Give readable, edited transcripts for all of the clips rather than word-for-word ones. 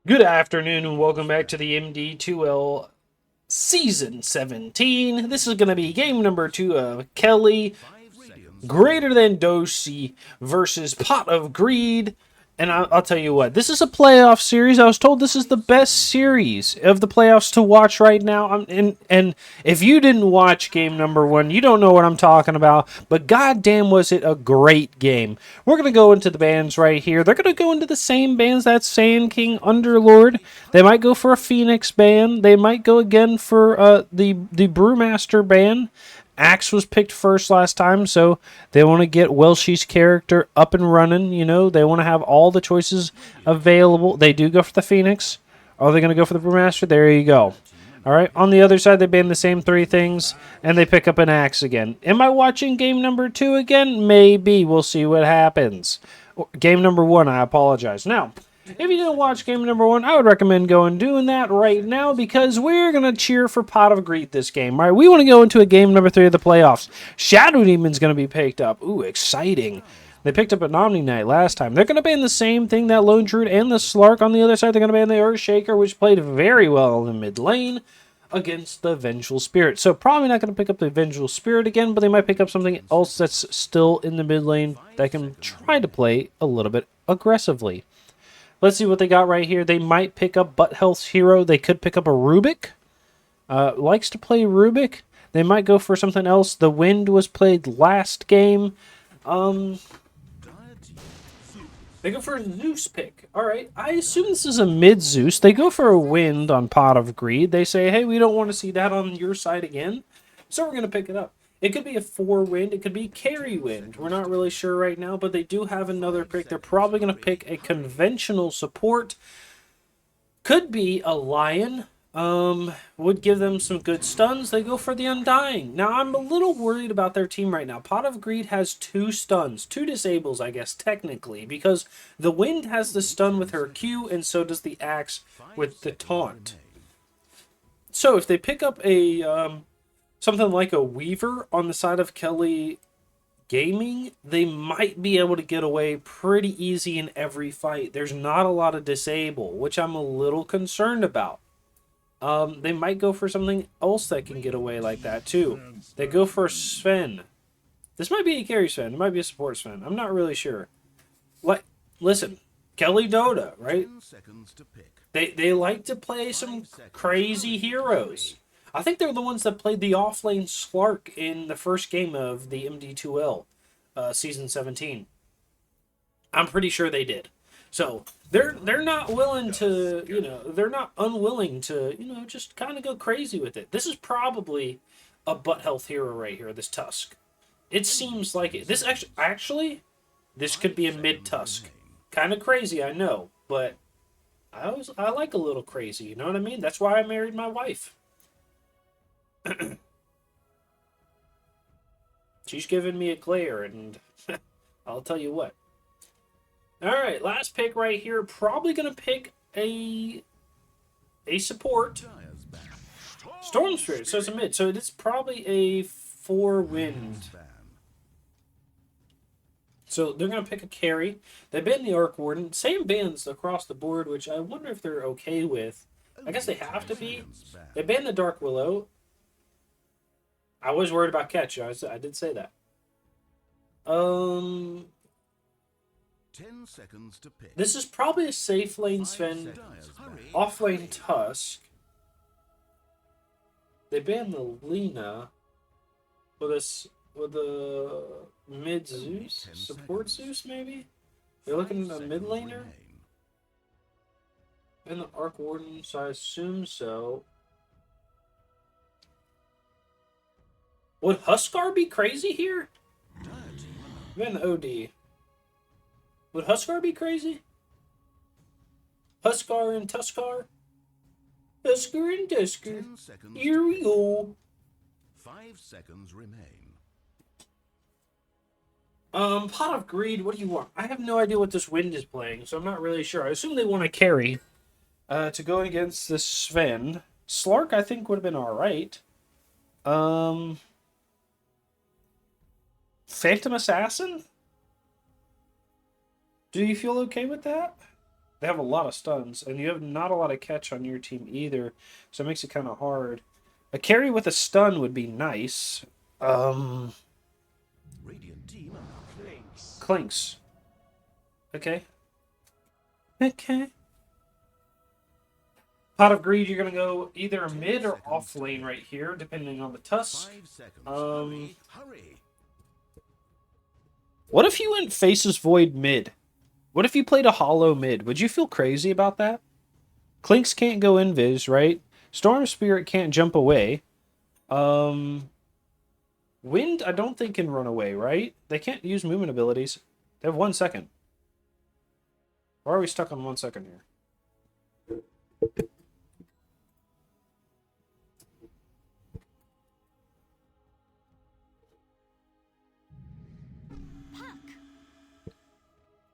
Good afternoon and welcome back to the MD2L Season 17. This is going to be game number 2 of Keli greater than Dosiia versus Pot of Greed. And I'll tell you what, this is a playoff series. I was told this is the best series of the playoffs to watch right now. And if you didn't watch game number 1, you don't know what I'm talking about. But goddamn, was it a great game. We're going to go into the bands right here. They're going to go into the same bands. That's Sand King, Underlord. They might go for a Phoenix band. They might go again for the Brewmaster band. Axe was picked first last time, so they want to get Welshie's character up and running. You know, they want to have all the choices available. They do go for the Phoenix. Are they going to go for the Brewmaster? There you go. All right. On the other side, they ban the same 3 things, and they pick up an Axe again. Am I watching game number 2 again? Maybe. We'll see what happens. Game number 1, I apologize. Now, if you didn't watch game number 1, I would recommend going doing that right now because we're going to cheer for Pot of Greed this game, right? We want to go into a game number 3 of the playoffs. Shadow Demon's going to be picked up. Ooh, exciting. They picked up an Omni Knight last time. They're going to ban the same thing, that Lone Druid and the Slark. On the other side, they're going to ban the Earthshaker, which played very well in the mid lane against the Vengeful Spirit. So probably not going to pick up the Vengeful Spirit again, but they might pick up something else that's still in the mid lane that can try to play a little bit aggressively. Let's see what they got right here. They might pick up Butt Health's Hero. They could pick up a Rubik. Likes to play Rubik. They might go for something else. The Wind was played last game. They go for a Zeus pick. All right. I assume this is a mid Zeus. They go for a Wind on Pot of Greed. They say, hey, we don't want to see that on your side again. So we're going to pick it up. It could be a 4 wind. It could be carry wind. We're not really sure right now, but they do have another pick. They're probably going to pick a conventional support. Could be a lion. Would give them some good stuns. They go for the Undying. Now, I'm a little worried about their team right now. Pot of Greed has 2 stuns. 2 disables, I guess, technically, because the Wind has the stun with her Q, and so does the Axe with the taunt. So if they pick up a something like a Weaver on the side of Keli Gaming, they might be able to get away pretty easy in every fight. There's not a lot of disable, which I'm a little concerned about. They might go for something else that can get away like that too. They go for Sven. This might be a carry Sven. It might be a support Sven. I'm not really sure. Listen, Keli Dota, right? They like to play some crazy heroes. I think they're the ones that played the offlane Slark in the first game of the MD2L Season 17. I'm pretty sure they did. So they're not willing to, they're not unwilling to, just kind of go crazy with it. This is probably a butt health hero right here, this Tusk. It seems like it. This actually, this could be a mid Tusk. Kind of crazy, I know, but I like a little crazy. You know what I mean? That's why I married my wife. She's giving me a glare, and I'll tell you what. All right, last pick right here. Probably gonna pick a support. Storm Spirit. So it's a mid. So it's probably a 4 wind. So they're gonna pick a carry. They ban the Arc Warden. Same bans across the board, which I wonder if they're okay with. I guess they have to be. They ban the Dark Willow. I was worried about catch. I did say that. 10 seconds to pick. This is probably a safe lane Sven. Off lane Tusk. They ban the Lena with a mid Zeus, support Zeus maybe. They're looking at a mid laner and the Arc Warden, so I assume so. Would Huskar be crazy here? Man, the OD. Would Huskar be crazy? Huskar and Tuskar? Huskar and Tusker. Here we go. 5 seconds remain. Pot of Greed, what do you want? I have no idea what this Wind is playing, so I'm not really sure. I assume they want to carry to go against this Sven. Slark, I think, would have been alright. Phantom Assassin? Do you feel okay with that? They have a lot of stuns, and you have not a lot of catch on your team either, so it makes it kind of hard. A carry with a stun would be nice. Radiant team Clinks. Okay. Okay. Pot of Greed, you're going to go either mid or off lane right here, depending on the Tusk. 5 seconds. Hurry. What if you went Faces Void mid? What if you played a hollow mid? Would you feel crazy about that? Clinks can't go invis, right? Storm Spirit can't jump away. Wind, I don't think can run away, right? They can't use movement abilities. They have 1 second. Why are we stuck on 1 second here?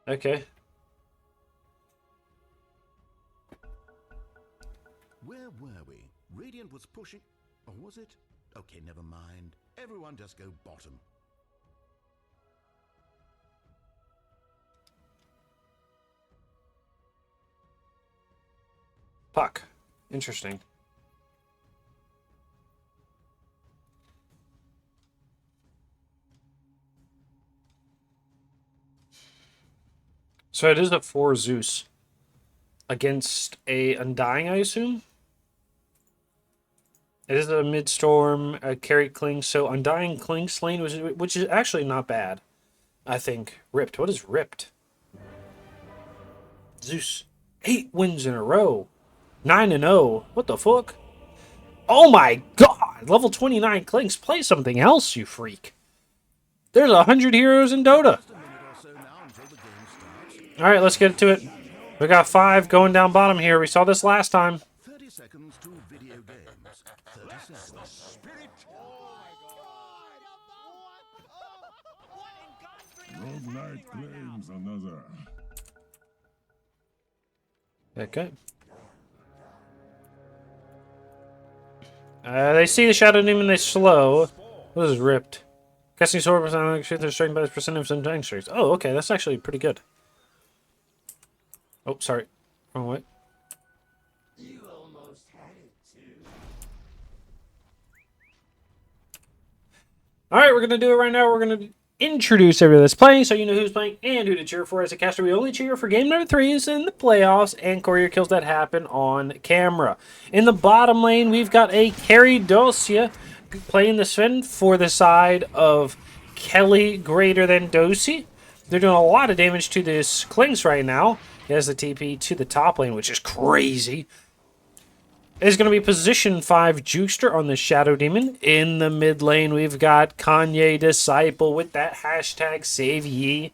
Okay. Where were we? Radiant was pushing. Or was it? Okay, never mind. Everyone just go bottom. Puck. Interesting. So it is a 4 Zeus against a Undying, I assume? It is a mid-storm, a carry Kling, so Undying Kling Slain, which is actually not bad, I think. Ripped. What is Ripped? Zeus. 8 wins in a row. 9-0. What the fuck? Oh my god! Level 29 Klings. Play something else, you freak. There's 100 heroes in Dota. Just a minute or so now until the game starts. Alright, let's get to it. We got 5 going down bottom here. We saw this last time. 30 seconds to video games. 30 seconds. Rogue Knight claims another. Okay. They see the Shadow Demon, they slow. This is Ripped. Casting sword percent, shoot their strength by the percent of some dying streaks. Oh, okay, that's actually pretty good. Oh, sorry. Wrong way. Alright, we're going to do it right now. We're going to introduce everybody that's playing so you know who's playing and who to cheer for. As a caster, we only cheer for game number 3s in the playoffs and courier kills that happen on camera. In the bottom lane, we've got a carry Dosiia playing the Sven for the side of Keli greater than Dosiia. They're doing a lot of damage to this Klings right now. He has the TP to the top lane, which is crazy. Is going to be position 5 Jukester on the Shadow Demon. In the mid lane, we've got Kanye Disciple with that hashtag Save Ye.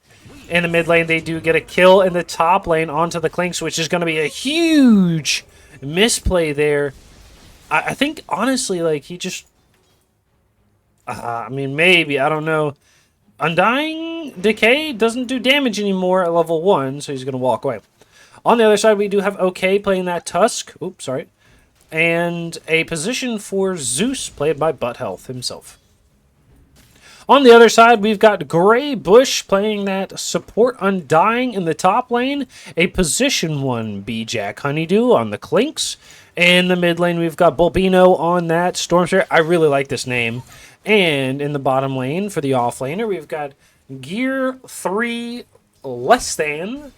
In the mid lane, they do get a kill in the top lane onto the Clinks, which is going to be a huge misplay there. I think, honestly, like, he just... I mean, maybe, I don't know. Undying Decay doesn't do damage anymore at level 1, so he's going to walk away. On the other side, we do have OK playing that Tusk. Oops, sorry. And a position for Zeus, played by Butt Health himself. On the other side, we've got Grey Bush playing that support Undying in the top lane. A position 1 B-Jack Honeydew on the Clinks. In the mid lane, we've got Bulbino on that Stormsphere. I really like this name. And in the bottom lane, for the offlaner, we've got Gear 3 Less Than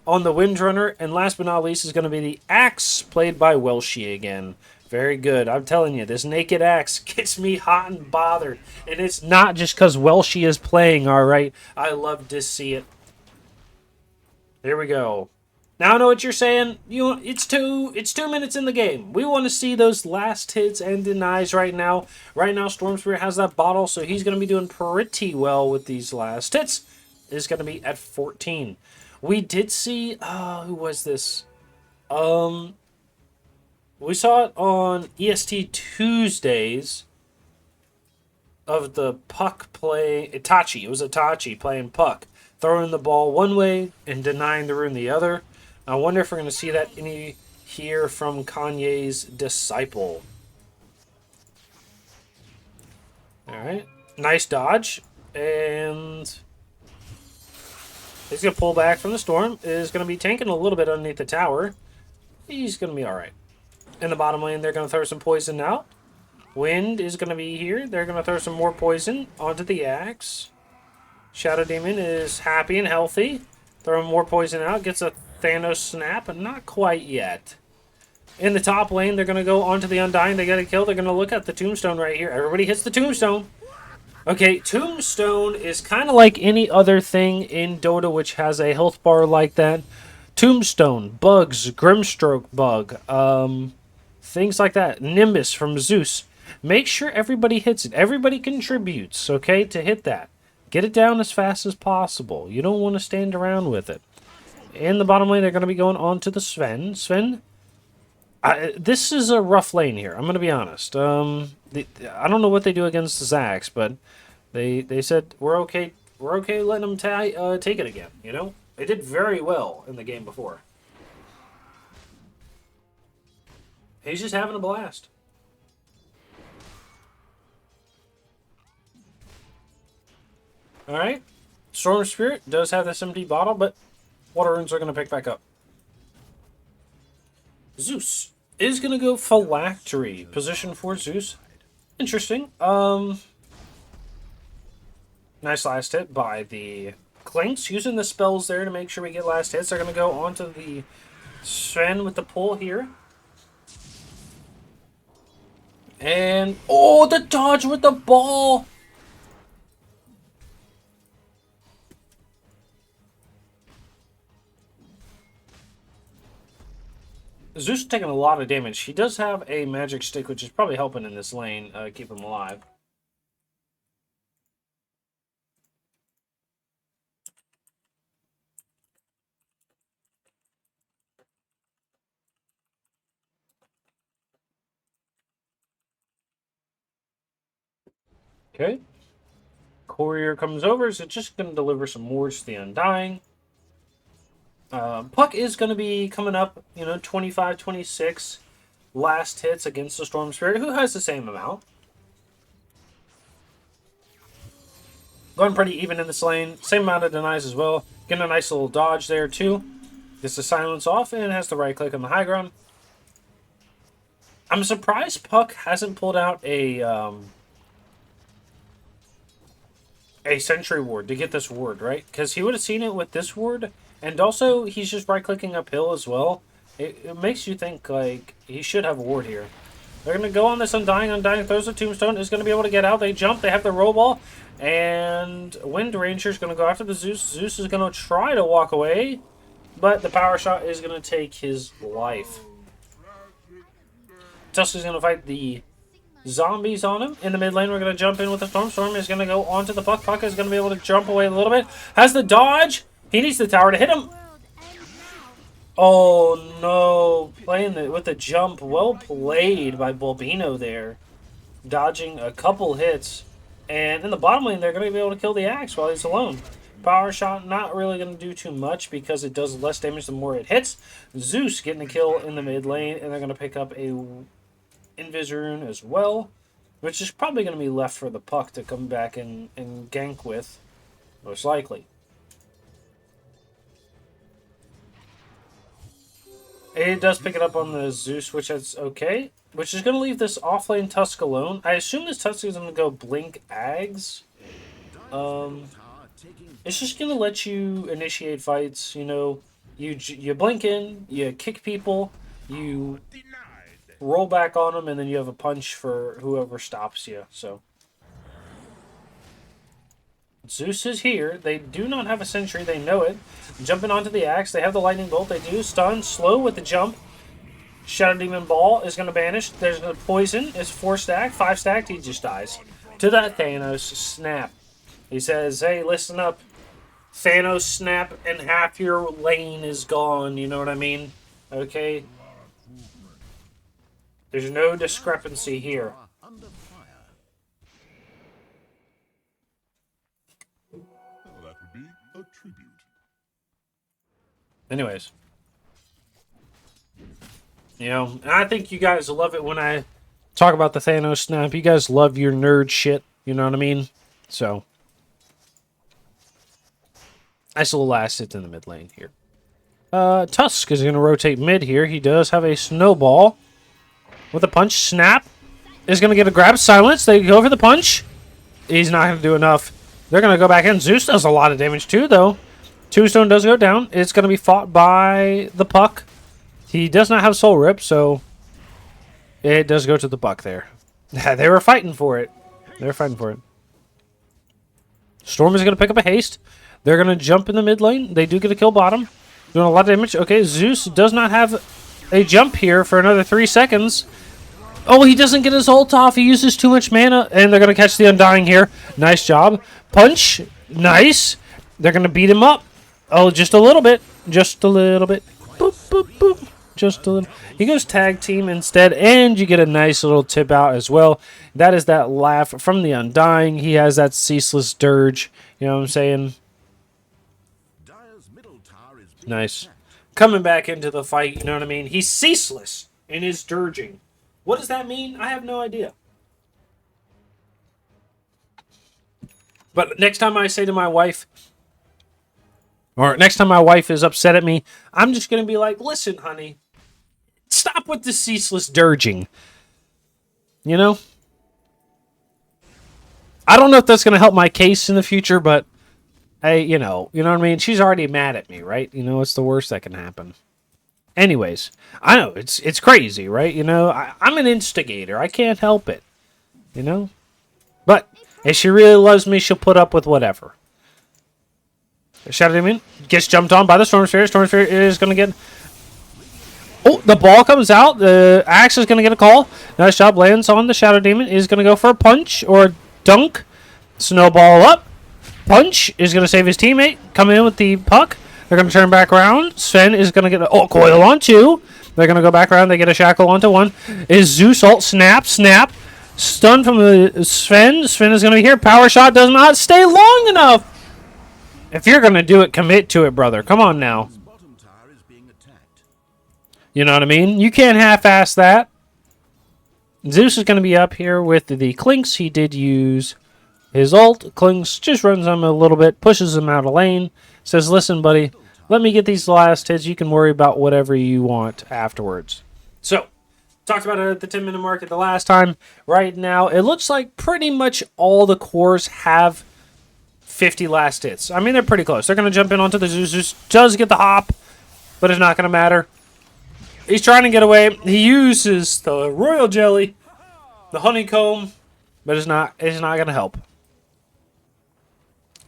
on the Windrunner, and last but not least is going to be the Axe, played by Welshie again. Very good. I'm telling you, this Naked Axe gets me hot and bothered. And it's not just because Welshie is playing, alright? I love to see it. Here we go. Now I know what you're saying. It's 2 minutes in the game. We want to see those last hits and denies right now. Right now, Stormspear has that bottle, so he's going to be doing pretty well with these last hits. It's going to be at 14. We did see, who was this? We saw it on EST Tuesdays of the Puck play, Itachi. It was Itachi playing Puck, throwing the ball one way and denying the rune the other. I wonder if we're going to see that any here from Kanye's Disciple. All right, nice dodge, and He's going to pull back from the storm. Is going to be tanking a little bit underneath the tower. He's going to be alright. In the bottom lane, they're going to throw some poison out. Wind is going to be here. They're going to throw some more poison onto the axe. Shadow Demon is happy and healthy. Throwing more poison out. Gets a Thanos snap, but not quite yet. In the top lane, they're going to go onto the Undying. They got a kill. They're going to look at the Tombstone right here. Everybody hits the Tombstone. Okay, Tombstone is kind of like any other thing in Dota which has a health bar like that. Tombstone, bugs, Grimstroke bug, things like that. Nimbus from Zeus. Make sure everybody hits it. Everybody contributes, okay, to hit that. Get it down as fast as possible. You don't want to stand around with it. In the bottom lane, they're going to be going on to the Sven. Sven, this is a rough lane here. I'm going to be honest. I don't know what they do against the Zax, but they said we're okay. We're okay letting them take it again. You know, they did very well in the game before. He's just having a blast. All right, Storm Spirit does have this empty bottle, but Water Runes are going to pick back up. Zeus is going to go Phylactery. Position for Zeus. Interesting. Nice last hit by the Clinks. Using the spells there to make sure we get last hits. They're going to go onto the Sven with the pull here. And, oh, the dodge with the ball! Zeus is taking a lot of damage. He does have a magic stick, which is probably helping in this lane keep him alive. Okay. Courier comes over. Is it just going to deliver some wards to the Undying? Puck is going to be coming up, 25, 26 last hits against the Storm Spirit, who has the same amount. Going pretty even in this lane. Same amount of denies as well. Getting a nice little dodge there, too. Gets the silence off and has the right click on the high ground. I'm surprised Puck hasn't pulled out a sentry ward to get this ward, right? Because he would have seen it with this ward. And also, he's just right-clicking uphill as well. It makes you think, like, he should have a ward here. They're going to go on this Undying. Undying throws the Tombstone. Is going to be able to get out. They jump. They have the roll ball. And Wind Ranger is going to go after the Zeus. Zeus is going to try to walk away. But the power shot is going to take his life. Tusk is going to fight the zombies on him. In the mid lane, we're going to jump in with the Storm. Storm is going to go onto the Puck. Puck is going to be able to jump away a little bit. Has the dodge. He needs the tower to hit him. Oh, no. Playing with the jump. Well played by Bulbino there. Dodging a couple hits. And in the bottom lane, they're going to be able to kill the Axe while he's alone. Power shot, not really going to do too much because it does less damage the more it hits. Zeus getting a kill in the mid lane. And they're going to pick up a Invis Rune as well. Which is probably going to be left for the Puck to come back and gank with. Most likely. It does pick it up on the Zeus, which is okay. Which is going to leave this offlane Tusk alone. I assume this Tusk is going to go Blink Ags. It's just going to let you initiate fights. You blink in, you kick people, you roll back on them, and then you have a punch for whoever stops you. So Zeus is here. They do not have a sentry. They know it. Jumping onto the axe. They have the lightning bolt. They do. Stun. Slow with the jump. Shadow Demon Ball is going to banish. There's the poison. It's 4 stacked. 5 stacked. He just dies. To that Thanos snap. He says, hey, listen up. Thanos snap and half your lane is gone. You know what I mean? Okay? There's no discrepancy here. Anyways. I think you guys love it when I talk about the Thanos snap. You guys love your nerd shit. You know what I mean? So. Nice little last hit in the mid lane here. Tusk is going to rotate mid here. He does have a snowball with a punch. Snap is going to get a grab. Silence. They go for the punch. He's not going to do enough. They're going to go back in. Zeus does a lot of damage too, though. Tombstone does go down. It's going to be fought by the Puck. He does not have Soul Rip, so it does go to the Puck there. They were fighting for it. They were fighting for it. Storm is going to pick up a haste. They're going to jump in the mid lane. They do get a kill bottom. Doing a lot of damage. Okay, Zeus does not have a jump here for another 3 seconds. Oh, he doesn't get his ult off. He uses too much mana, and they're going to catch the Undying here. Nice job. Punch. Nice. They're going to beat him up. Oh, just a little bit. Just a little bit. Boop, boop, boop. Just a little. He goes tag team instead, and you get a nice little tip out as well. That is that laugh from the Undying. He has that ceaseless dirge. You know what I'm saying? Nice. Coming back into the fight, you know what I mean? He's ceaseless in his dirging. What does that mean? I have no idea. But next time I say to my wife, or next time my wife is upset at me, I'm just going to be like, listen, honey, stop with the ceaseless dirging. You know? I don't know if that's going to help my case in the future, but hey, you know what I mean? She's already mad at me, right? You know, what's the worst that can happen? Anyways, I know, it's crazy, right? You know, I'm an instigator. I can't help it. You know? But if she really loves me, she'll put up with whatever. Shadow Demon gets jumped on by the Storm Sphere. Storm Sphere is going to get... Oh, the ball comes out. The Axe is going to get a call. Nice job. Lands on the Shadow Demon. Is going to go for a punch or a dunk. Snowball up. Punch is going to save his teammate. Come in with the Puck. They're going to turn back around. Sven is going to get a coil on two. They're going to go back around. They get a shackle onto one. Is Zeus ult. Snap. Snap. Stun from the Sven. Sven is going to be here. Power shot does not stay long enough. If you're going to do it, commit to it, brother. Come on now. You know what I mean? You can't half-ass that. Zeus is going to be up here with the Clinks. He did use his ult. Clinks just runs him a little bit, pushes him out of lane. Says, listen, buddy, let me get these last hits. You can worry about whatever you want afterwards. So, talked about it at the 10-minute mark at the last time. Right now, it looks like pretty much all the cores have 50 last hits. I mean, they're pretty close. They're going to jump in onto the Zeus. Zeus does get the hop, but it's not going to matter. He's trying to get away. He uses the royal jelly, the honeycomb, but it's not going to help.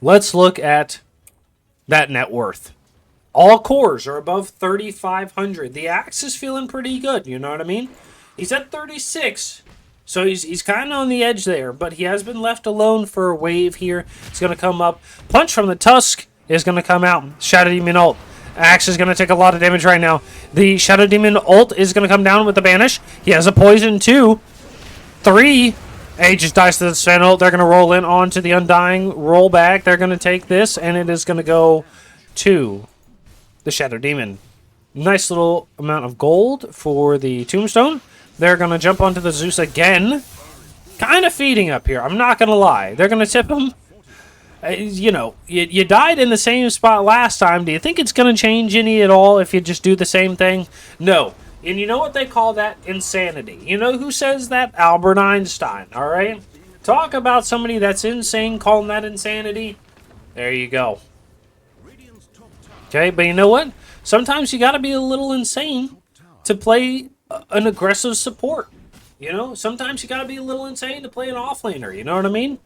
Let's look at that net worth. All cores are above 3,500. The Axe is feeling pretty good, you know what I mean? He's at 36, so he's kind of on the edge there, but he has been left alone for a wave here. It's going to come up. Punch from the Tusk is going to come out. Shadow Demon ult. Axe is going to take a lot of damage right now. The Shadow Demon ult is going to come down with the Banish. He has a poison 2. 3. He just dies to the Sven ult. They're going to roll in onto the Undying. Roll back. They're going to take this, and it is going to go to the Shadow Demon. Nice little amount of gold for the Tombstone. They're going to jump onto the Zeus again. Kind of feeding up here. I'm not going to lie. They're going to tip him. You know, you died in the same spot last time. Do you think it's going to change any at all if you just do the same thing? No. And you know what they call that? Insanity. You know who says that? Albert Einstein, all right? Talk about somebody that's insane calling that insanity. There you go. Okay, but you know what? Sometimes you got to be a little insane to play an aggressive support. You know, sometimes you got to be a little insane to play an offlaner. You know what I mean?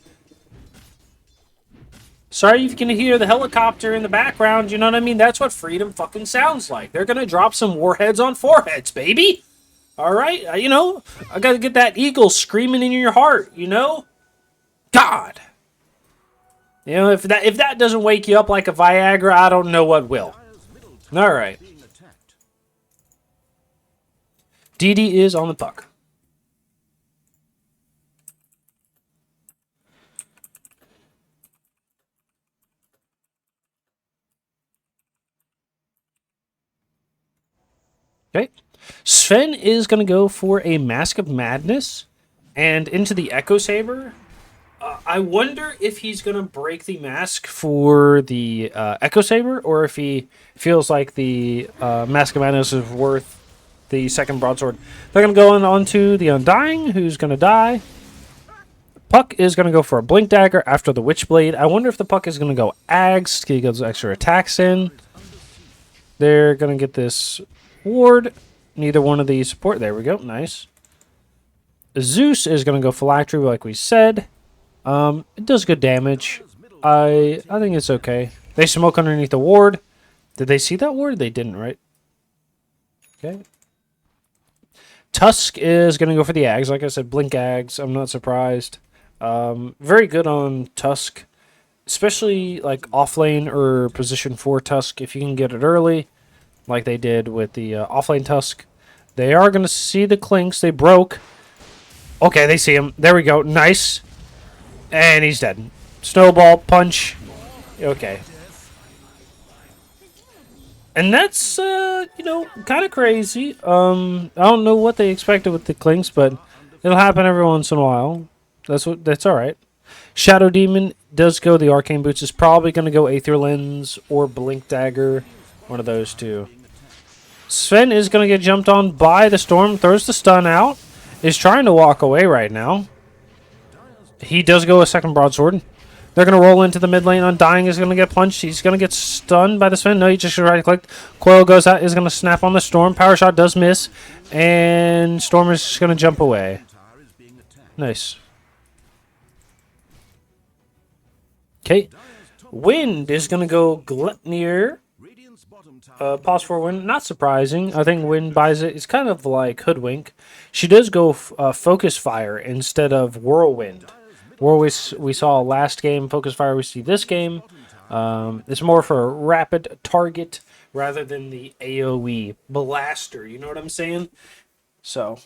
Sorry if you can hear the helicopter in the background, you know what I mean? That's what freedom fucking sounds like. They're going to drop some warheads on foreheads, baby. All right? You know, I got to get that eagle screaming in your heart, you know? God. You know, if that doesn't wake you up like a Viagra, I don't know what will. All right. DD is on the puck. Okay. Sven is going to go for a Mask of Madness and into the Echo Saber. I wonder if he's going to break the mask for the Echo Saber, or if he feels like the Mask of Madness is worth the second broadsword. They're going to go on to the Undying, who's going to die. Puck is going to go for a Blink Dagger after the Witchblade. I wonder if the Puck is going to go Axe. He goes extra attacks in. They're going to get this ward. Neither one of these support. There we go. Nice. Zeus is going to go Phylactery like we said. It does good damage. I think it's okay. They smoke underneath the ward. Did they see that ward? They didn't, right? Okay. Tusk is going to go for the Ags. Like I said, Blink Ags. I'm not surprised. Very good on Tusk. Especially like off lane or position 4 Tusk. If you can get it early, like they did with the off lane Tusk. They are going to see the Clinks. They broke. Okay, they see him. There we go. Nice. And he's dead. Snowball, punch. Okay. And that's, kind of crazy. I don't know what they expected with the Clinks, but it'll happen every once in a while. That's alright. Shadow Demon does go the Arcane Boots. Is probably going to go Aether Lens or Blink Dagger. One of those two. Sven is going to get jumped on by the Storm. Throws the stun out. Is trying to walk away right now. He does go a second broadsword. They're going to roll into the mid lane. Undying is going to get punched. He's going to get stunned by the Sven. No, he just right-clicked. Coil goes out. Is going to snap on the Storm. Power Shot does miss. And Storm is just going to jump away. Nice. Okay. Wind is going to go Gluttnir. Pause for Wind. Not surprising. I think Wind buys it. It's kind of like Hoodwink. She does go Focus Fire instead of Whirlwind. Whirlwind we saw last game. Focus Fire we see this game. It's more for a rapid target rather than the AoE blaster. You know what I'm saying? So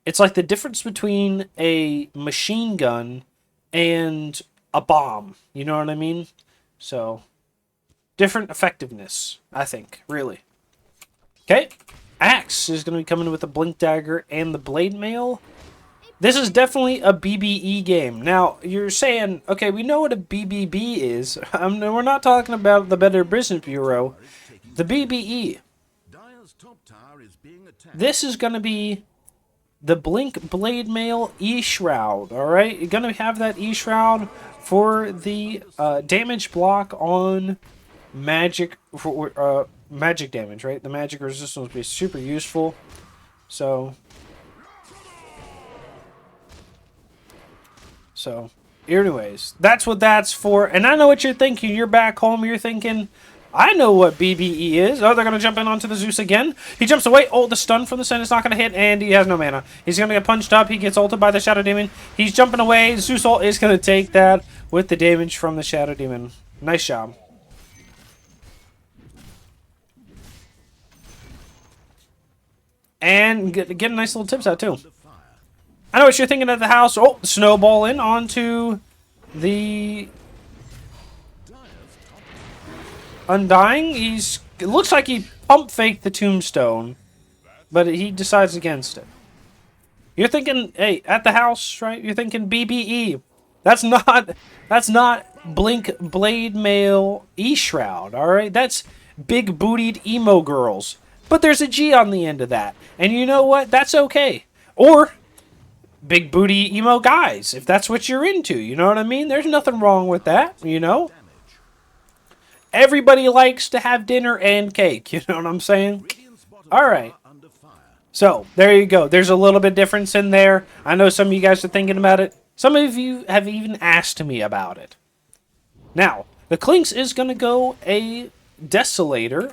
it's like the difference between a machine gun and a bomb. You know what I mean? So different effectiveness, I think, really. Okay. Axe is going to be coming with the Blink Dagger and the Blade Mail. This is definitely a BBE game. Now, you're saying, okay, we know what a BBB is. We're not talking about the Better Business Bureau. The BBE. This is going to be the Blink Blade Mail E-Shroud, alright? You're going to have that E-Shroud for the damage block on magic, magic damage, right? The magic resistance will be super useful. So, anyways, that's what that's for. And I know what you're thinking. You're back home. You're thinking, I know what BBE is. Oh, they're going to jump in onto the Zeus again. He jumps away. Oh, the stun from the Sun is not going to hit, and he has no mana. He's going to get punched up. He gets ulted by the Shadow Demon. He's jumping away. Zeus ult is going to take that with the damage from the Shadow Demon. Nice job. And get a nice little tips out, too. I know what you're thinking at the house. Oh, snowball in onto the Undying. It looks like he pump faked the tombstone, but he decides against it. You're thinking, hey, at the house, right? You're thinking BBE. That's not Blink Blade Mail E-Shroud, all right? That's big bootied emo girls. But there's a G on the end of that. And you know what? That's okay. Or big booty emo guys, if that's what you're into. You know what I mean? There's nothing wrong with that, you know? Everybody likes to have dinner and cake. You know what I'm saying? All right. So, there you go. There's a little bit difference in there. I know some of you guys are thinking about it. Some of you have even asked me about it. Now, the Clinks is going to go a Desolator,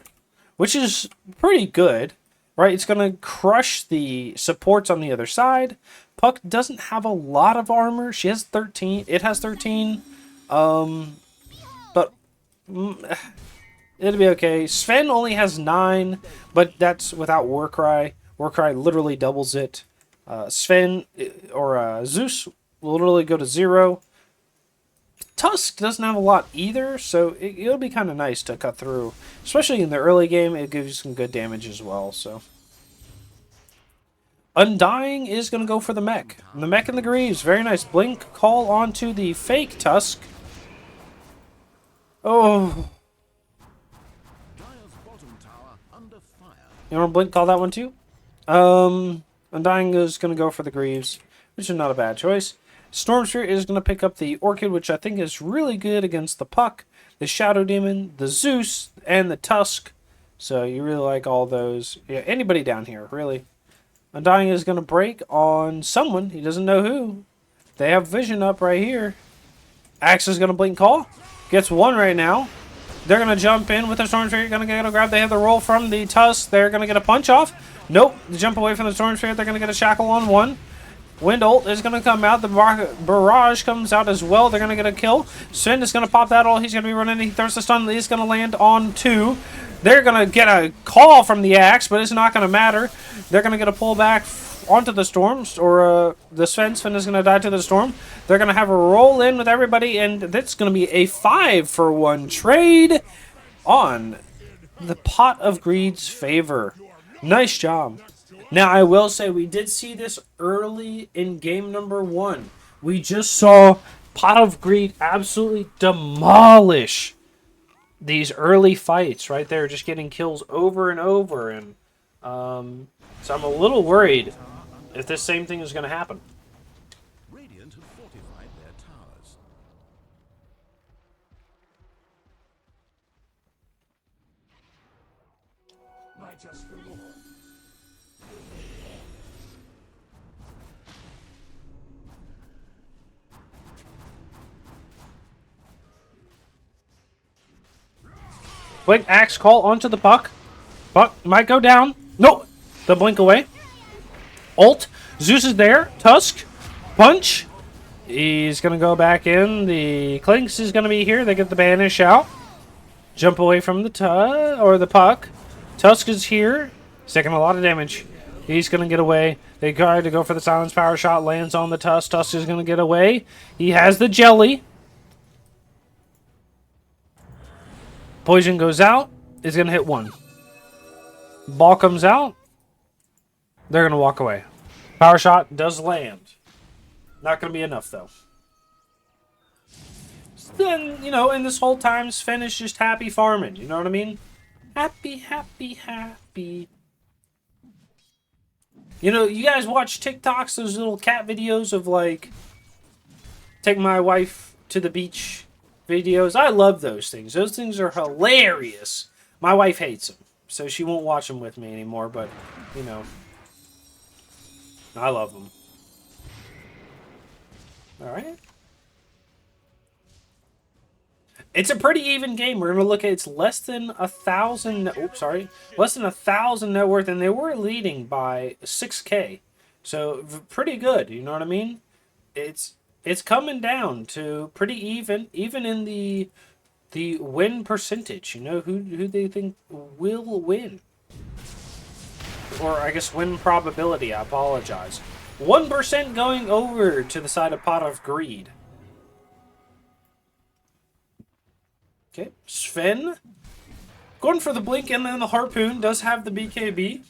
which is pretty good, right? It's going to crush the supports on the other side. Puck doesn't have a lot of armor. She has 13. It has 13. But it'll be okay. Sven only has 9, but that's without Warcry. Warcry literally doubles it. Sven or Zeus will literally go to 0. Tusk doesn't have a lot either, so it'll be kind of nice to cut through. Especially in the early game, it gives you some good damage as well. So, Undying is going to go for the mech. And the mech and the Greaves. Very nice. Blink call onto the fake Tusk. Oh. Dire's bottom tower under fire. You want to blink call that one too? Undying is going to go for the Greaves, which is not a bad choice. Storm Spirit is going to pick up the Orchid, which I think is really good against the Puck, the Shadow Demon, the Zeus, and the Tusk. So you really like all those. Yeah, anybody down here, really. Undying is going to break on someone. He doesn't know who. They have vision up right here. Axe is going to blink call. Gets one right now. They're going to jump in with the Storm Spirit. Going to get a grab. They have the roll from the Tusk. They're going to get a punch off. Nope. They jump away from the Storm Spirit. They're going to get a shackle on one. Wind ult is going to come out. The barrage comes out as well. They're going to get a kill. Sven is going to pop that ult. He's going to be running. He throws the stun. He's going to land on two. They're going to get a call from the Axe, but it's not going to matter. They're going to get a pullback onto the Storms, or the Sven. Sven is going to die to the Storm. They're going to have a roll in with everybody, and that's going to be a 5-for-1 trade on the Pot of Greed's favor. Nice job. Now, I will say we did see this early in game number 1. We just saw Pot of Greed absolutely demolish these early fights right there, just getting kills over and over. And so I'm a little worried if this same thing is going to happen. Radiant have fortified their towers. Quick axe call onto the Puck. Puck might go down. Nope. The blink away. Ult. Zeus is there. Tusk. Punch. He's going to go back in. The Clinks is going to be here. They get the banish out. Jump away from the Puck. Tusk is here. He's taking a lot of damage. He's going to get away. They try to go for the silence power shot. Lands on the Tusk. Tusk is going to get away. He has the jelly. Poison goes out. It's going to hit one. Ball comes out. They're going to walk away. Power shot does land. Not going to be enough, though. So then, you know, and this whole time, Sven is just happy farming. You know what I mean? Happy, happy, happy. You know, you guys watch TikToks, those little cat videos of, like, take my wife to the beach videos. I love those things. Those things are hilarious. My wife hates them, so she won't watch them with me anymore, but, you know, I love them. Alright. It's a pretty even game. We're going to look at it's less than 1,000... Oops, sorry. Less than 1,000 net worth, and they were leading by 6K. So, pretty good, you know what I mean? It's coming down to pretty even in the win percentage. You know, who they think will win. Or, I guess, win probability. I apologize. 1% going over to the side of Pot of Greed. Okay, Sven. Going for the blink and then the harpoon. Does have the BKB.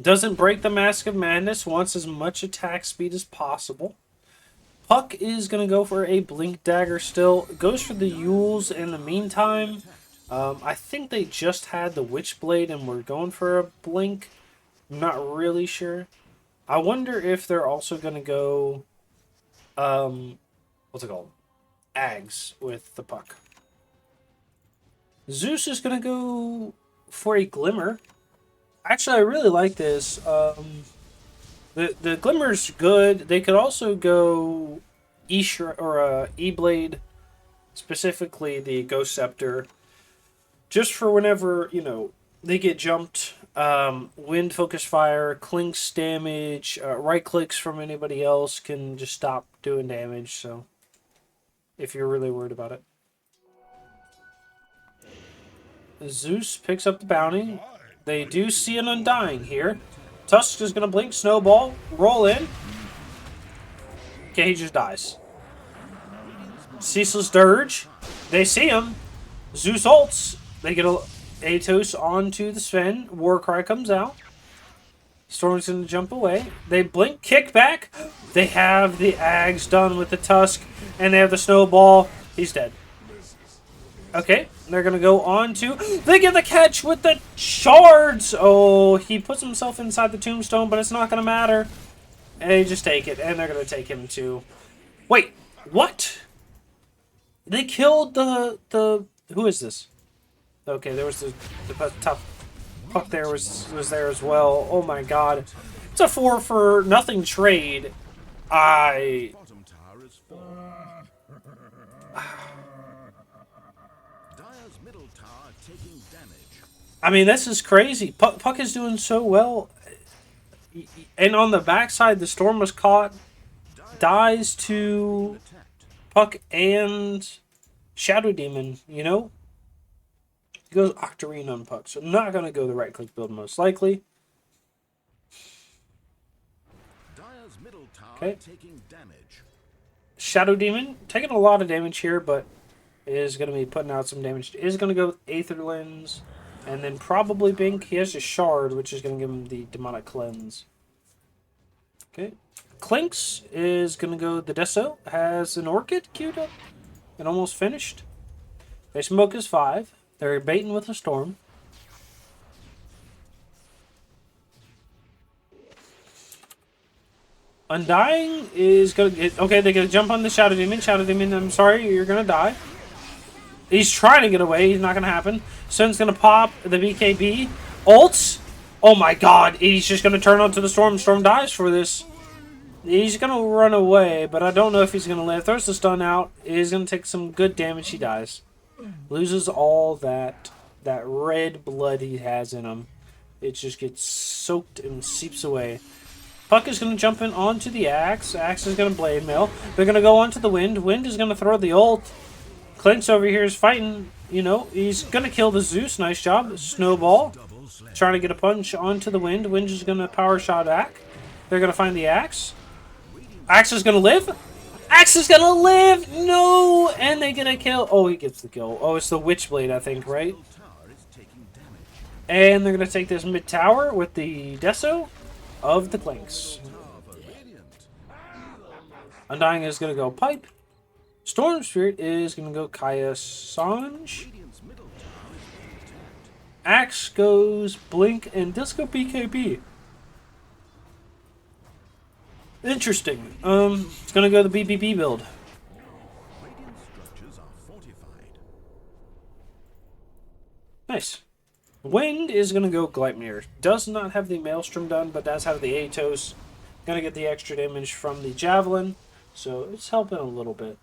Doesn't break the Mask of Madness. Wants as much attack speed as possible. Puck is going to go for a blink dagger still. Goes for the Yules in the meantime. I think they just had the Witchblade and we're going for a blink. I'm not really sure. I wonder if they're also going to go... what's it called? Ags with the Puck. Zeus is going to go for a Glimmer. Actually, I really like this. The Glimmer's good. They could also go E-Blade, specifically the Ghost Scepter, just for whenever, you know, they get jumped. Wind Focus Fire, Clinks damage, right clicks from anybody else can just stop doing damage, so if you're really worried about it. Zeus picks up the bounty. They do see an Undying here. Tusk is going to blink, snowball, roll in. Okay, he just dies. Ceaseless Dirge. They see him. Zeus ults. They get a Atos onto the Sven. Warcry comes out. Storm's going to jump away. They blink, kick back. They have the Ags done with the Tusk, and they have the Snowball. He's dead. Okay, they're going to go on to... They get the catch with the shards. Oh, he puts himself inside the tombstone, but it's not going to matter. And they just take it, and they're going to take him too. Wait, what? They killed the... Who is this? Okay, there was the tough... Puck there was there as well. Oh my god. It's a 4-for-nothing trade. Bottom tower is fallen. Dire's middle tower taking damage. I mean, this is crazy. Puck is doing so well. And on the backside, the Storm was caught. Dies to Puck and Shadow Demon, you know? He goes Octarine on Puck, so not going to go the right-click build most likely. Dire's middle tower Okay. taking damage. Shadow Demon, taking a lot of damage here, but is going to be putting out some damage. Is going to go with Aether Lens, and then probably Bink. He has a Shard, which is going to give him the Demonic Cleanse. Okay. Clinks is going to go the Deso, has an Orchid queued up, and almost finished. They smoke his 5. They're baiting with a Storm. Undying is going to... Okay, they're going to jump on the Shadow Demon. Shadow Demon, I'm sorry, you're going to die. He's trying to get away. He's not going to happen. Sun's going to pop the BKB. Ults. Oh my god. He's just going to turn onto the Storm. Storm dies for this. He's going to run away, but I don't know if he's going to live. Throws the stun out. He's going to take some good damage. He dies. Loses all that red blood he has in him. It just gets soaked and seeps away. Puck is going to jump in onto the Axe. Axe is going to Blade Mail. They're going to go onto the Wind. Wind is going to throw the ult. Clint's over here is fighting. You know, he's going to kill the Zeus. Nice job. Snowball. Trying to get a punch onto the Wind. Wind is going to power shot back. They're going to find the Axe. Axe is going to live. Axe is going to live. No. And they get a kill. Oh, he gets the kill. Oh, it's the Witchblade, I think, right? And they're going to take this mid tower with the Deso of the Clinks. Undying is going to go Pipe. Storm Spirit is going to go Kaya Sange. Axe goes Blink and Disco BKB. Interesting. It's going to go the BBB build. Nice. Wind is going to go Gleipnir. Does not have the Maelstrom done, but does have the Atos. Going to get the extra damage from the Javelin, so it's helping a little bit.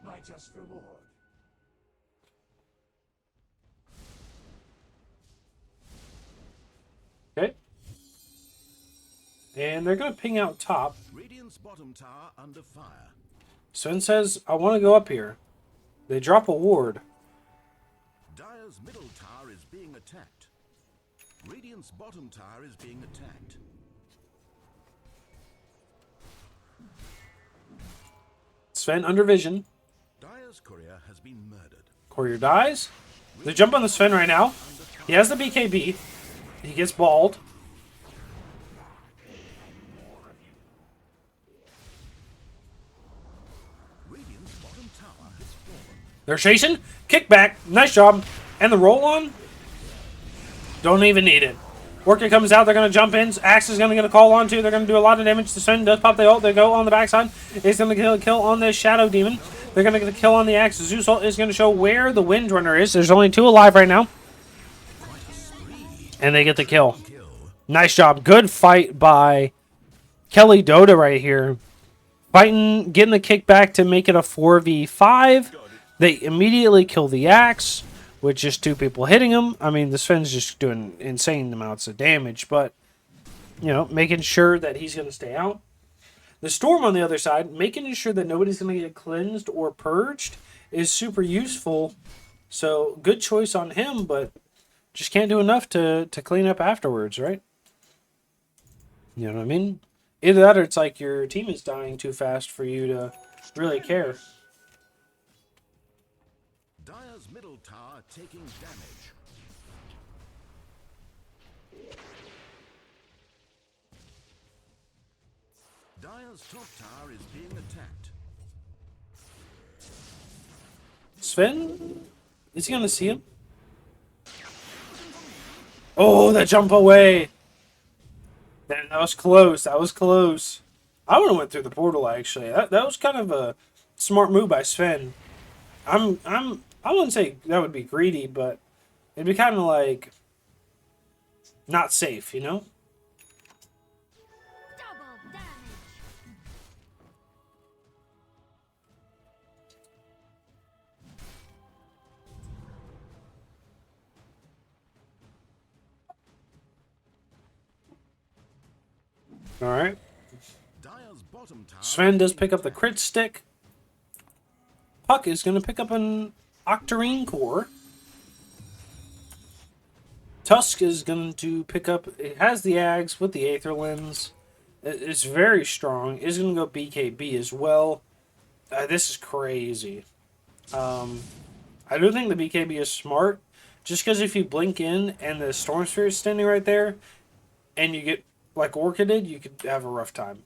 My just reward. Okay. And they're going to ping out top. Radiant's bottom tower under fire. Sven says, I want to go up here. They drop a ward. Dire's middle tower is being attacked. Radiant's bottom tower is being attacked. Sven under vision. Dire's courier has been murdered. Courier dies. They jump on the Sven right now. He has the BKB. He gets balled. Radiant's bottom tower has fallen. They're chasing. Kick back. Nice job. And the roll on. Don't even need it. Worker comes out. They're going to jump in. Axe is going to get a call on too. They're going to do a lot of damage. The Sven does pop the ult. They go on the backside. He's going to get a kill on the Shadow Demon. They're going to get a kill on the Axe. Zeus ult is going to show where the Windrunner is. There's only 2 alive right now. And they get the kill. Nice job. Good fight by Keli Dota right here. Fighting, getting the kickback to make it a 4v5. They immediately kill the Axe with just 2 people hitting him. I mean, the Sven's just doing insane amounts of damage, but, you know, making sure that he's going to stay out. The Storm on the other side, making sure that nobody's going to get cleansed or purged is super useful. So, good choice on him, but just can't do enough to clean up afterwards, right? You know what I mean? Either that or it's like your team is dying too fast for you to really care. Dire's middle tower taking damage. Dire's top tower is being attacked. Sven? Is he gonna see him? Oh, that jump away! Man, that was close. That was close. I would have went through the portal actually. That was kind of a smart move by Sven. I wouldn't say that would be greedy, but it'd be kind of like not safe, you know? Double damage. All right. Dire's bottom tower. Sven does pick up the crit stick. Puck is going to pick up an Octarine core. Tusk is going to pick up. It has the Ags with the Aether Lens. It's very strong. It's going to go BKB as well. This is crazy. I do think the BKB is smart. Just because if you blink in and the Storm Spirit is standing right there, and you get like Orchided, you could have a rough time.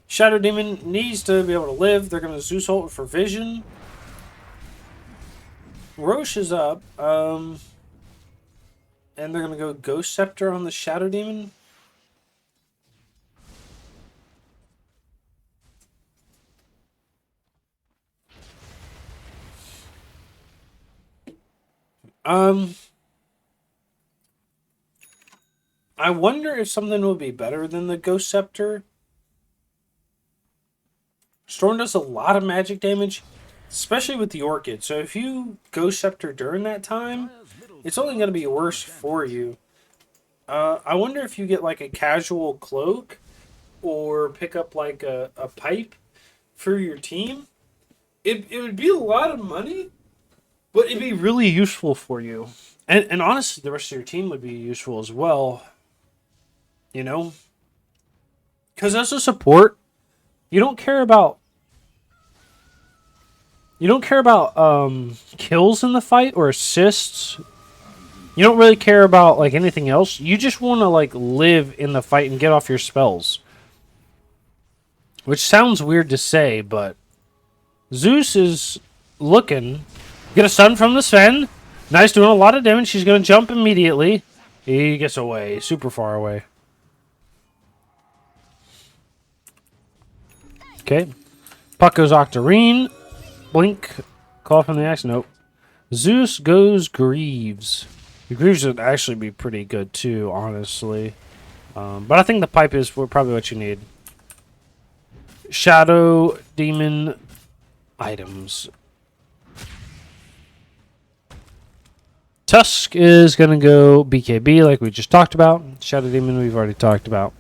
Shadow Demon needs to be able to live. They're going to Zeus ult for vision. Roche is up. And they're going to go Ghost Scepter on the Shadow Demon. I wonder if something will be better than the Ghost Scepter. Storm does a lot of magic damage, especially with the Orchid. So if you Ghost Scepter during that time, it's only going to be worse for you. I wonder if you get like a casual cloak or pick up like a pipe for your team. It would be a lot of money, but it'd be really useful for you. And honestly, the rest of your team would be useful as well. You know? Because as a support, you don't care about kills in the fight or assists. You don't really care about like anything else. You just want to like live in the fight and get off your spells. Which sounds weird to say, but Zeus is looking. Get a stun from the Sven. Nice, doing a lot of damage. She's going to jump immediately. He gets away, super far away. Okay. Puck goes Octarine. Blink. Call from the axe. Nope. Zeus goes Greaves. The Greaves would actually be pretty good too, honestly. But I think the pipe is probably what you need. Shadow Demon items. Tusk is going to go BKB like we just talked about. Shadow Demon we've already talked about.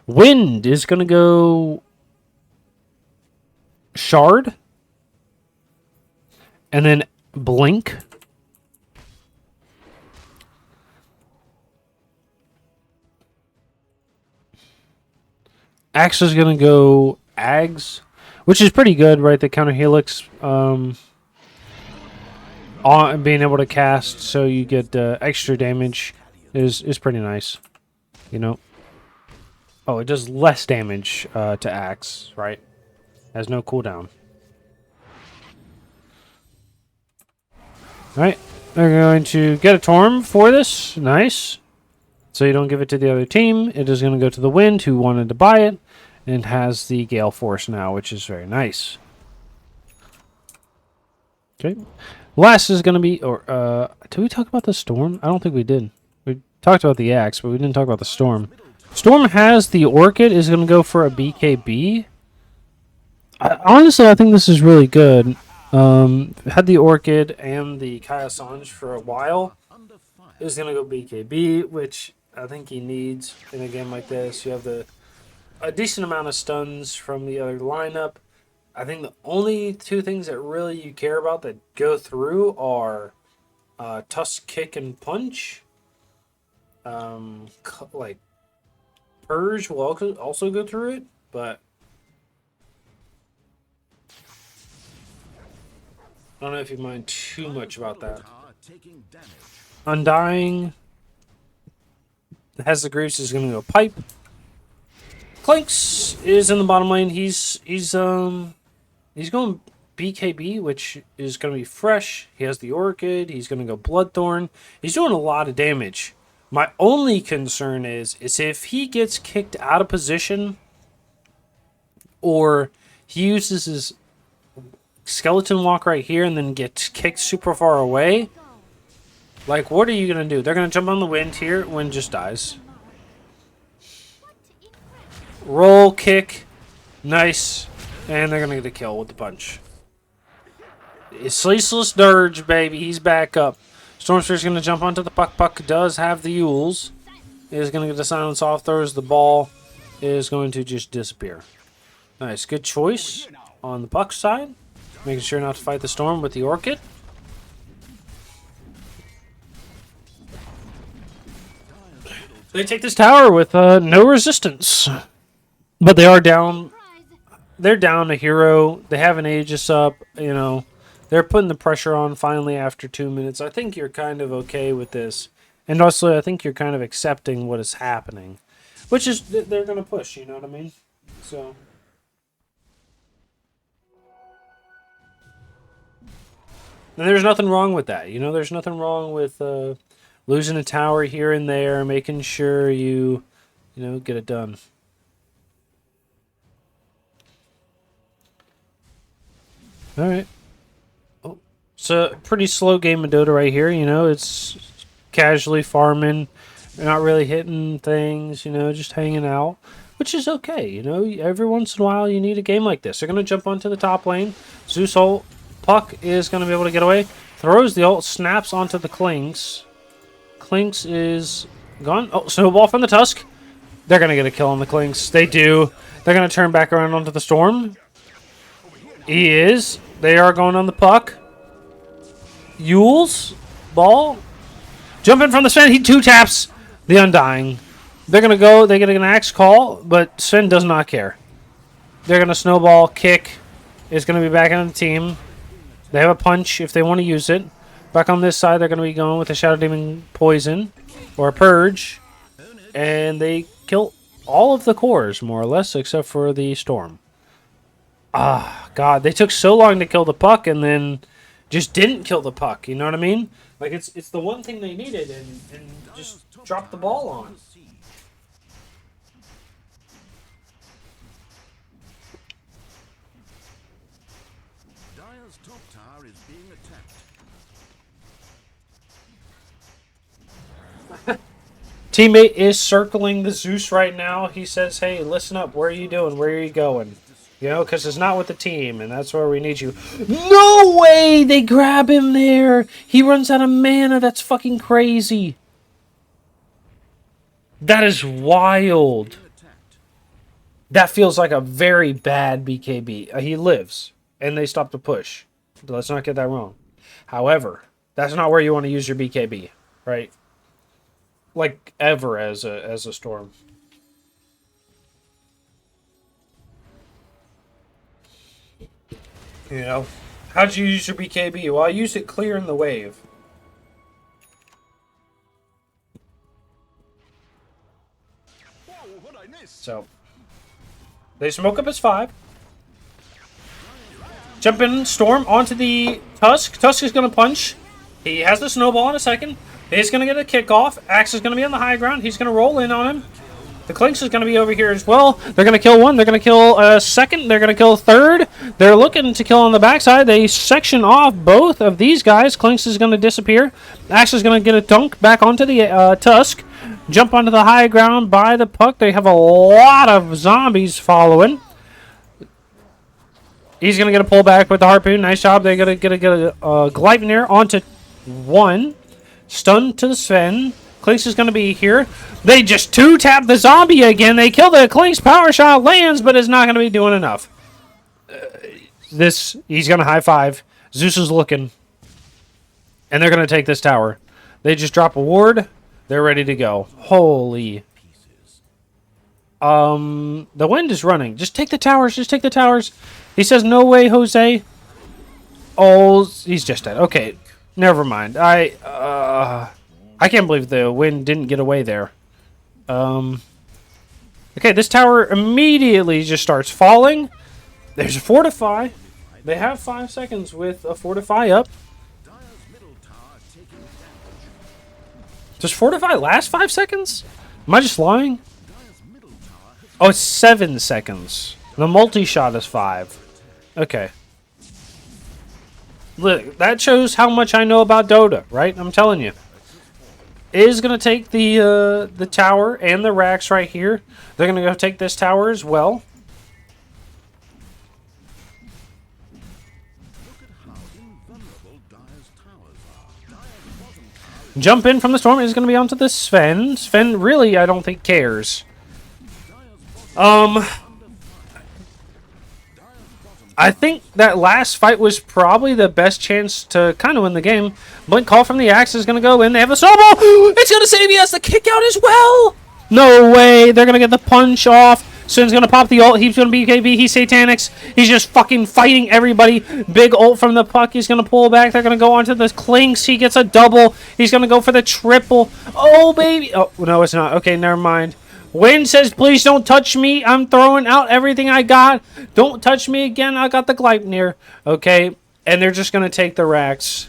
Wind is going to go Shard. And then Blink. Axe is going to go Ags, which is pretty good, right? The counter helix on being able to cast so you get extra damage is pretty nice, you know. Oh, it does less damage to Axe, right? Has no cooldown. Alright, they're going to get a Torm for this. Nice. So you don't give it to the other team. It is going to go to the Wind, who wanted to buy it, and has the Gale Force now, which is very nice. Okay. Last is going to be... did we talk about the Storm? I don't think we did. We talked about the Axe, but we didn't talk about the Storm. Storm has the Orchid, is going to go for a BKB. Honestly, I think this is really good. Had the Orchid and the Kaya Sanj for a while. Is going to go BKB, which I think he needs in a game like this. You have a decent amount of stuns from the other lineup. I think the only two things that really you care about that go through are Tusk, Kick, and Punch. Like Purge will also go through it, but I don't know if you mind too much about that. Taking damage. Undying has the Greaves is going to go pipe. Clinks is in the bottom lane. He's going BKB, which is going to be fresh. He has the Orchid. He's going to go Bloodthorn. He's doing a lot of damage. My only concern is if he gets kicked out of position or he uses his skeleton walk right here and then gets kicked super far away. Like, what are you going to do? They're going to jump on the wind here. Wind just dies. Roll, kick. Nice. And they're going to get a kill with the punch. It's Ceaseless Dirge, baby. He's back up. Stormsphere's going to jump onto the puck. Puck does have the Yules. Is going to get the silence off. Throws the ball. Is going to just disappear. Nice. Good choice on the puck side. Making sure not to fight the storm with the Orchid. They take this tower with no resistance. But they are down. They're down a hero. They have an Aegis up. You know, they're putting the pressure on finally after 2 minutes. I think you're kind of okay with this. And also, I think you're kind of accepting what is happening. Which is, they're going to push, you know what I mean? So... And there's nothing wrong with that. You know, there's nothing wrong with losing a tower here and there, making sure you get it done. All right. Oh, it's a pretty slow game of Dota right here. You know, it's casually farming. You're not really hitting things, you know, just hanging out, which is okay. You know, every once in a while you need a game like this. They're going to jump onto the top lane. Zeus ult. Puck is going to be able to get away. Throws the ult, snaps onto the Clinks. Clinks is gone. Oh, snowball from the Tusk. They're going to get a kill on the Clinks. They do. They're going to turn back around onto the Storm. He is. They are going on the Puck. Yules. Ball. Jump in from the Sven. He two taps the Undying. They're going to go. They get an axe call, but Sven does not care. They're going to snowball. Kick is going to be back on the team. They have a punch if they want to use it. Back on this side, they're going to be going with a Shadow Demon Poison or a Purge. And they kill all of the cores, more or less, except for the Storm. Ah, God. They took so long to kill the Puck and then just didn't kill the Puck. You know what I mean? Like, it's the one thing they needed and just dropped the ball on. Top tower is being attacked. Teammate is circling the Zeus right now. He says, hey, listen up. Where are you doing? Where are you going? You know, because it's not with the team, and that's where we need you. No way! They grab him there. He runs out of mana. That's fucking crazy. That is wild. That feels like a very bad BKB. He lives, and they stop the push. Let's not get that wrong. However, that's not where you want to use your BKB, right? Like, ever as a Storm. You know? How'd you use your BKB? Well, I used it clearing the wave. So, they smoke up his 5. Jump in, Storm, onto the Tusk. Tusk is going to punch. He has the snowball in a second. He's going to get a kickoff. Axe is going to be on the high ground. He's going to roll in on him. The Clinks is going to be over here as well. They're going to kill one. They're going to kill a second. They're going to kill a third. They're looking to kill on the backside. They section off both of these guys. Clinks is going to disappear. Axe is going to get a dunk back onto the Tusk. Jump onto the high ground by the Puck. They have a lot of zombies following. He's going to get a pullback with the Harpoon. Nice job. They're going to get a Gleipnir onto 1. Stun to the Sven. Clinks is going to be here. They just 2-tap the zombie again. They kill the Clinks. Power shot lands, but it's not going to be doing enough. He's going to high five. Zeus is looking. And they're going to take this tower. They just drop a ward. They're ready to go. Holy. The wind is running. Just take the towers. Just take the towers. He says, no way, Jose. Oh, he's just dead. Okay, never mind. I can't believe the wind didn't get away there. Okay, this tower immediately just starts falling. There's a fortify. They have 5 seconds with a fortify up. Does fortify last 5 seconds? Am I just lying? Oh, it's 7 seconds. The multi-shot is 5. Okay. Look, that shows how much I know about Dota, right? I'm telling you. It is going to take the tower and the racks right here. They're going to go take this tower as well. Jump in from the storm is going to be onto the Sven. Sven really, I don't think, cares. I think that last fight was probably the best chance to kind of win the game. Blink Call from the Axe is going to go in. They have a snowball. It's going to save. He has the kick out as well. No way. They're going to get the punch off. Sun's going to pop the ult. He's going to be KB. He's Satanics. He's just fucking fighting everybody. Big ult from the puck. He's going to pull back. They're going to go onto the Clinks. He gets a double. He's going to go for the triple. Oh, baby. Oh, no, it's not. Okay, never mind. Win says, please don't touch me. I'm throwing out everything I got. Don't touch me again. I got the Gleipnir. Okay, and they're just going to take the racks.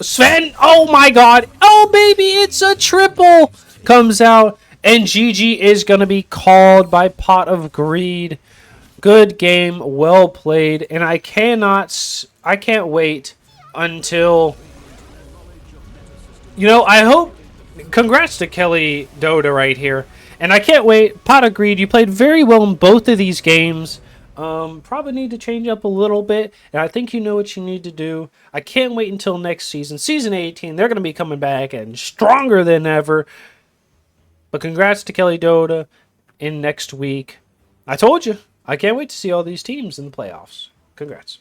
Sven, oh my god. Oh, baby, it's a triple. Comes out. And GG is going to be called by Pot of Greed. Good game. Well played. And I can't wait until, I hope, congrats to Keli Dota right here. And I can't wait. Pot of Greed, you played very well in both of these games. Probably need to change up a little bit. And I think you know what you need to do. I can't wait until next season. Season 18, they're going to be coming back and stronger than ever. But congrats to Keli Dota in next week. I told you. I can't wait to see all these teams in the playoffs. Congrats.